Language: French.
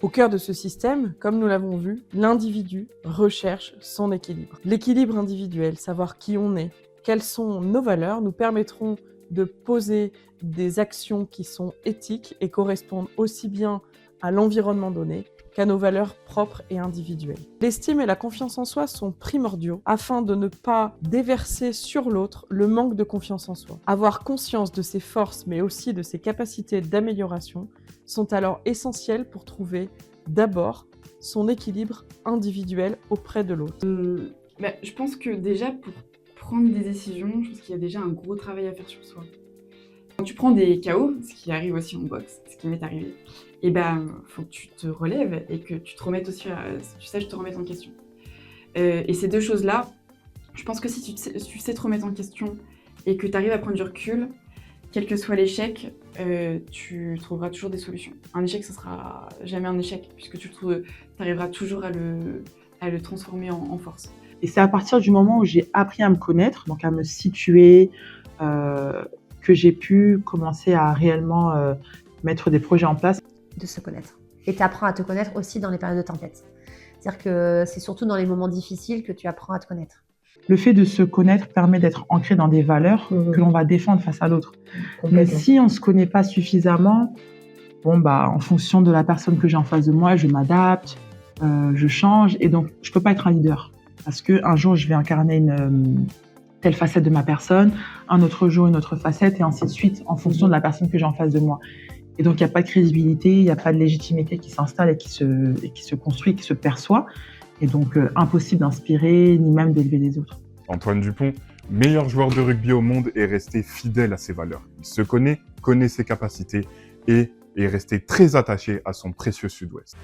Au cœur de ce système, comme nous l'avons vu, l'individu recherche son équilibre. L'équilibre individuel, savoir qui on est, quelles sont nos valeurs, nous permettront de poser des actions qui sont éthiques et correspondent aussi bien à l'environnement donné qu'à nos valeurs propres et individuelles. L'estime et la confiance en soi sont primordiaux afin de ne pas déverser sur l'autre le manque de confiance en soi. Avoir conscience de ses forces mais aussi de ses capacités d'amélioration sont alors essentiels pour trouver d'abord son équilibre individuel auprès de l'autre. Je pense que déjà pour prendre des décisions, je pense qu'il y a déjà un gros travail à faire sur soi. Quand tu prends des KO, ce qui arrive aussi en boxe, ce qui m'est arrivé, faut que tu te relèves et que tu te remettes aussi, tu saches te remettre en question. Et ces deux choses-là, je pense que si tu sais te remettre en question et que tu arrives à prendre du recul, quel que soit l'échec, tu trouveras toujours des solutions. Un échec, ce sera jamais un échec, puisque tu arriveras toujours à le transformer en force. Et c'est à partir du moment où j'ai appris à me connaître, donc à me situer, que j'ai pu commencer à réellement mettre des projets en place. De se connaître. Et tu apprends à te connaître aussi dans les périodes de tempête. C'est-à-dire que c'est surtout dans les moments difficiles que tu apprends à te connaître. Le fait de se connaître permet d'être ancré dans des valeurs que l'on va défendre face à l'autre. Mais si on ne se connaît pas suffisamment, en fonction de la personne que j'ai en face de moi, je m'adapte, je change, et donc je peux pas être un leader. Parce qu'un jour, je vais incarner une telle facette de ma personne, un autre jour, une autre facette, et ainsi de suite, en fonction de la personne que j'ai en face de moi. Et donc, il n'y a pas de crédibilité, il n'y a pas de légitimité qui s'installe et qui se construit, qui se perçoit. Et donc, impossible d'inspirer, ni même d'élever les autres. Antoine Dupont, meilleur joueur de rugby au monde, est resté fidèle à ses valeurs. Il se connaît ses capacités et est resté très attaché à son précieux Sud-Ouest.